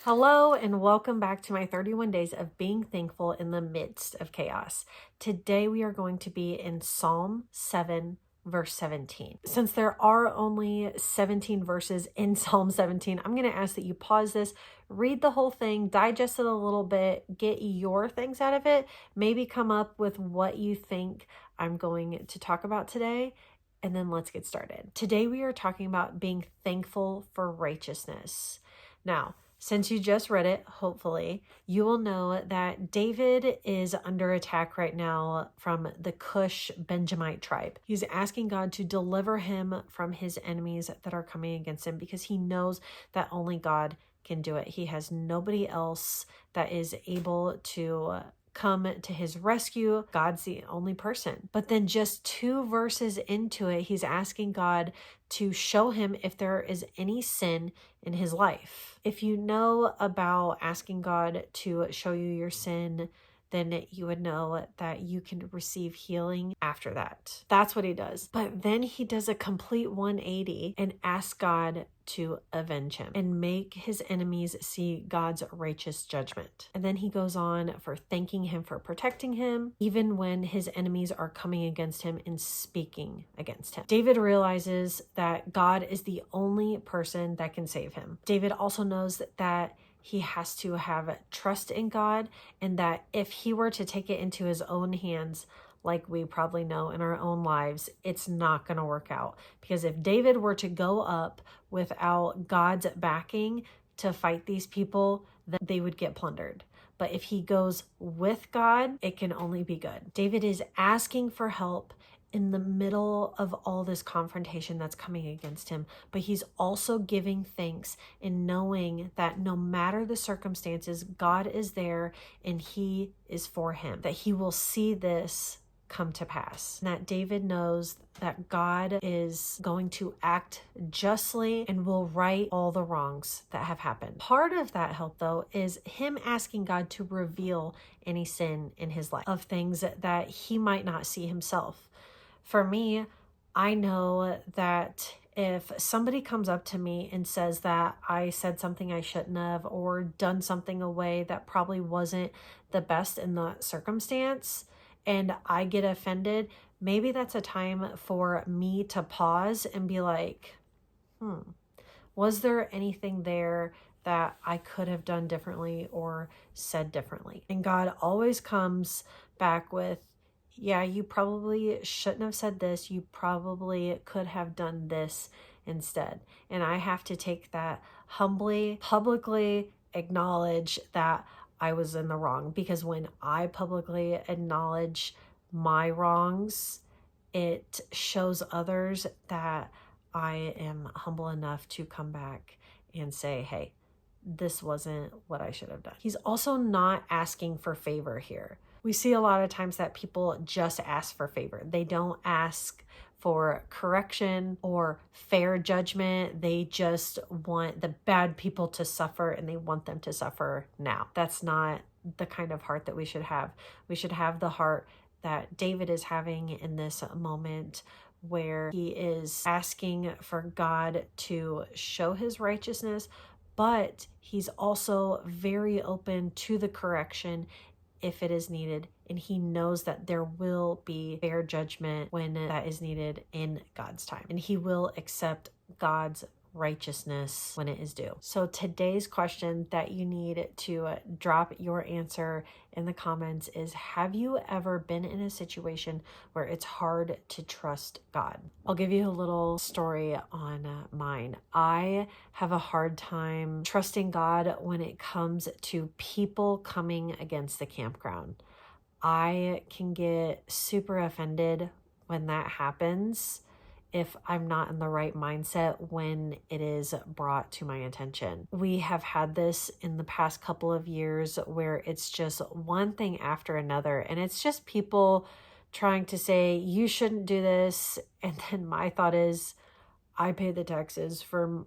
Hello and welcome back to my 31 days of being thankful in the midst of chaos. Today we are going to be in Psalm 7 verse 17. Since there are only 17 verses in Psalm 17, I'm going to ask that you pause this, read the whole thing, digest it a little bit, get your things out of it, maybe come up with what you think I'm going to talk about today, and then let's get started. Today we are talking about being thankful for righteousness. Now, since you just read it, hopefully, you will know that David is under attack right now from the Cush Benjamite tribe. He's asking God to deliver him from his enemies that are coming against him because he knows that only God can do it. He has nobody else that is able to come to his rescue. God's the only person. But then just 2 verses into it, he's asking God to show him if there is any sin in his life. If you know about asking God to show you your sin, then you would know that you can receive healing after that. That's what he does. But then he does a complete 180 and asks God to avenge him and make his enemies see God's righteous judgment. And then he goes on for thanking him for protecting him, even when his enemies are coming against him and speaking against him. David realizes that God is the only person that can save him. David also knows that he has to have trust in God, and that if he were to take it into his own hands, like we probably know in our own lives, it's not going to work out. Because if David were to go up without God's backing to fight these people, then they would get plundered. But if he goes with God, it can only be good. David is asking for help in the middle of all this confrontation that's coming against him, but he's also giving thanks and knowing that no matter the circumstances, God is there and he is for him, that he will see this come to pass, and that David knows that God is going to act justly and will right all the wrongs that have happened. Part of that help, though, is him asking God to reveal any sin in his life, of things that he might not see himself. For me, I know that if somebody comes up to me and says that I said something I shouldn't have or done something a way that probably wasn't the best in the circumstance, and I get offended, maybe that's a time for me to pause and be like, was there anything there that I could have done differently or said differently? And God always comes back with, yeah, you probably shouldn't have said this. You probably could have done this instead. And I have to take that humbly, publicly acknowledge that I was in the wrong. Because when I publicly acknowledge my wrongs, it shows others that I am humble enough to come back and say, hey, this wasn't what I should have done. He's also not asking for favor here. We see a lot of times that people just ask for favor. They don't ask for correction or fair judgment. They just want the bad people to suffer, and they want them to suffer now. That's not the kind of heart that we should have. We should have the heart that David is having in this moment, where he is asking for God to show his righteousness, but he's also very open to the correction if it is needed. And he knows that there will be fair judgment when that is needed in God's time. And he will accept God's righteousness when it is due. So today's question that you need to drop your answer in the comments is, have you ever been in a situation where it's hard to trust God? I'll give you a little story on mine. I have a hard time trusting God when it comes to people coming against the campground. I can get super offended when that happens, if I'm not in the right mindset when it is brought to my attention. We have had this in the past couple of years where it's just one thing after another, and it's just people trying to say, you shouldn't do this. And then my thought is, I pay the taxes for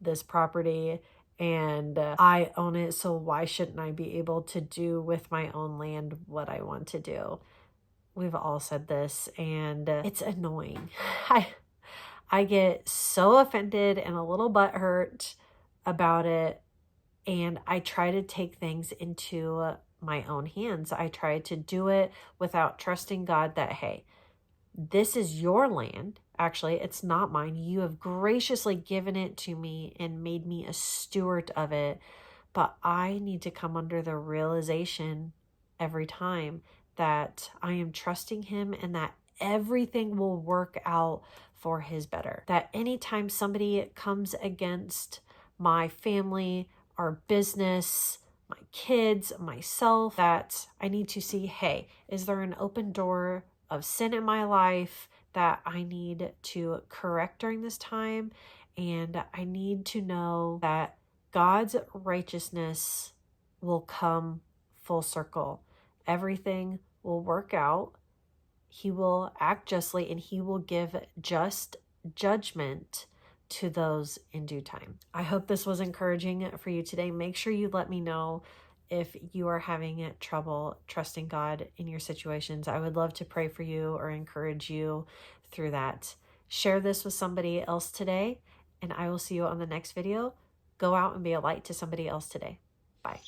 this property and I own it, so why shouldn't I be able to do with my own land what I want to do? We've all said this, and it's annoying. I get so offended and a little butthurt about it, And I try to take things into my own hands. I try to do it without trusting God that, hey, this is your land. Actually, it's not mine. You have graciously given it to me and made me a steward of it. But I need to come under the realization every time that I am trusting Him and that everything will work out for His better. That anytime somebody comes against my family, our business, my kids, myself, that I need to see, hey, is there an open door of sin in my life that I need to correct during this time? And I need to know that God's righteousness will come full circle. Everything will work out. He will act justly and He will give just judgment to those in due time. I hope this was encouraging for you today. Make sure you let me know if you are having trouble trusting God in your situations. I would love to pray for you or encourage you through that. Share this with somebody else today, and I will see you on the next video. Go out and be a light to somebody else today. Bye.